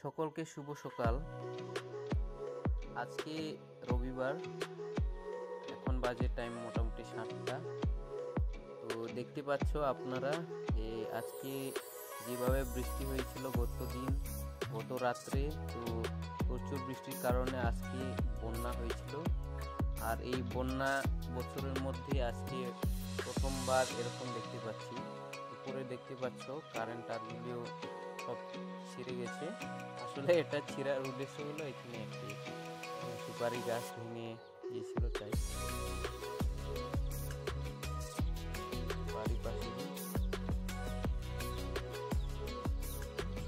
সকলকে শুভ সকাল। আজকে রবিবার, এখন বাজে টাইম মোটামুটি 7টা। তো দেখতে পাচ্ছ আপনারা যে আজকে যেভাবে বৃষ্টি হয়েছিল গত রাত্রে, তো প্রচুর বৃষ্টির কারণে আজকে বন্যা হয়েছিল। আর এই বন্যা বছরের মধ্যে আজকে প্রথমবার এরকম দেখতে পাচ্ছি। উপরে দেখতে পাচ্ছ কারেন্ট তারগুলিও সব ছিঁড়ে গেছে। আসলে এটা ছিঁড়ার উদ্দেশ্য হলো এখানে একটি সুপারি গাছ ভেঙে গিয়েছিল, তাই বাড়ির পাশে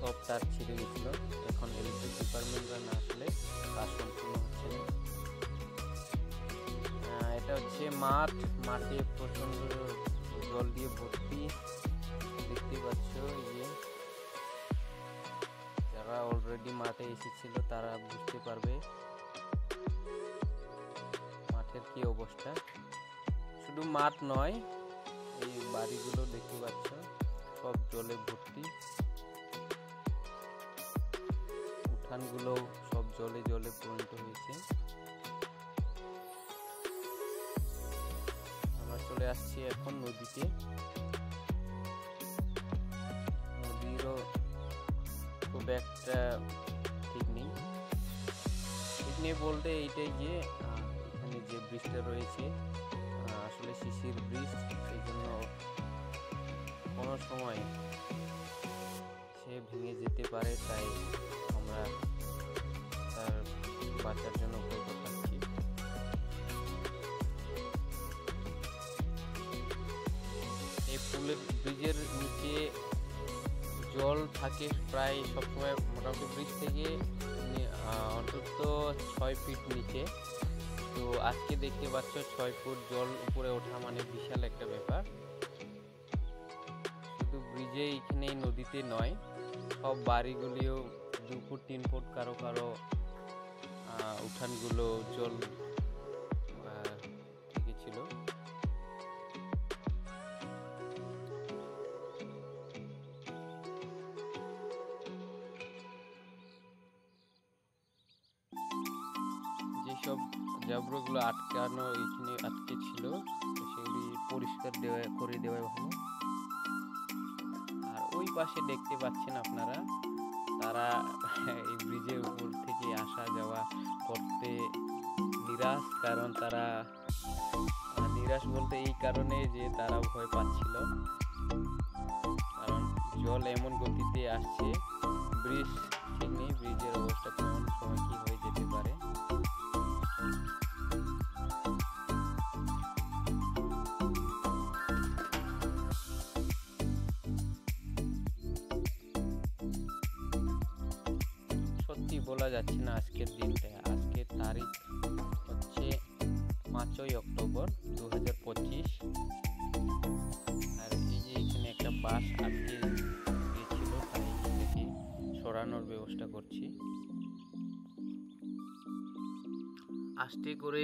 সব তার ছিঁড়ে গেছিল। এখন ইলেকট্রিক ডিপার্টমেন্টরা না আসলে কাজ সম্পূর্ণ হচ্ছে না। এটা হচ্ছে মাঠে প্রচন্ড জল দিয়ে ভর্তি। দেখতে পাচ্ছ এই যে যারা অলরেডি মাঠে এসেছিল তারা বুঝতে পারবে মাঠের কি অবস্থা। শুধু মাঠ নয়, এই বাড়িগুলো দেখতে পাচ্ছ সব জলে ভর্তি। উঠানগুলো সব জলে পরিণত হয়েছে। আমরা চলে আসছি এখন নদীতে। নদীরও খুব একটা ঠিক নেই বলতে এইটাই যে এখানে যে ব্রিজটা রয়েছে আসলে শিশির ব্রিজ, সেই জন্য কোনো সময় সে ভেঙে যেতে পারে, তাই আমরা তার বাঁচার জন্য প্রয়ত্ন করছি। এই ব্রিজের নিচে জল থাকে প্রায় সবসময়, মোটামুটি ব্রিজ থেকে অন্তত 6 ফিট নিচে। তো আজকে দেখতে পাচ্ছ 6 ফুট জল উপরে ওঠা মানে বিশাল একটা ব্যাপার। শুধু ব্রিজে এখানে নদীতে নয়, সব বাড়িগুলিও 2 ফুট 3 ফুট, কারো উঠানগুলো জল ছিল। যেসব জাবরগুলো এখানে আটকে ছিল সেগুলি পরিষ্কার করে দেওয়া ভালো। আর ওই পাশে দেখতে পাচ্ছেন আপনারা, তারা এই ব্রিজের উপর থেকে আসা যাওয়া করতে নিরাশ। কারণ তারা নিরাশ বলতে এই কারণে যে তারা ভয় পাচ্ছিল, কারণ জল এমন গতিতে আসছে, ব্রিজ ঠিক নেই, ব্রিজের অবস্থা কোন সময় কি হয়ে যেতে পারে। সত্যি বলা যাচ্ছে না আজকের দিনটা। আজকের তারিখ হচ্ছে 5ই অক্টোবর 2025। আর এই যে এখানে একটা বাস আটকে গিয়েছিল, তাই এটাকে সরানোর ব্যবস্থা করছি। আস্তে করে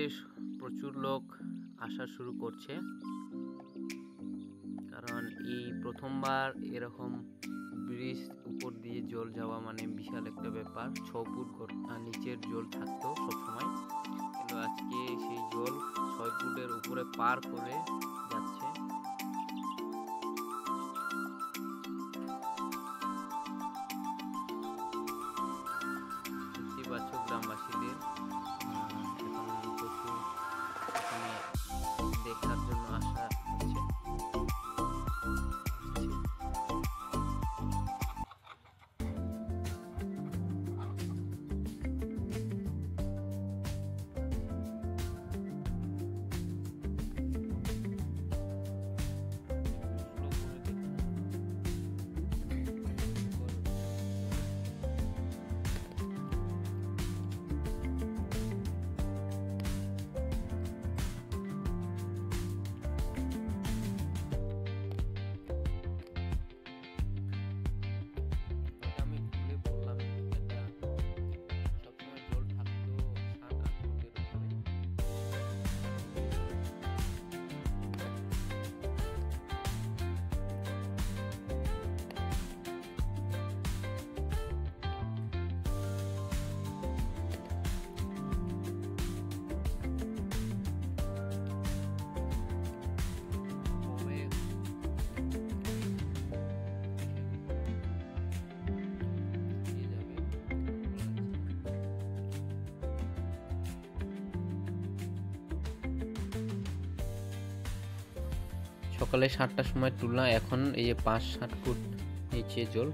প্রচুর লোক আসা শুরু করছে, কারণ এই প্রথমবার এরকম ব্রিজ উপর দিয়ে জল যাওয়া মানে বিশাল একটা ব্যাপার। 6 ফুট নিচের জল থাকতো সবসময়, কিন্তু আজকে সেই জল 6 ফুটের উপরে পার করে যাচ্ছে। দেখতে পাচ্ছ গ্রামবাসীদের এখন প্রচুর এখানে দেখার জন্য আসা হচ্ছে। সকালে 7টার সময় তুললাম, এখন এই যে 5-7 ফুট নিচে জল।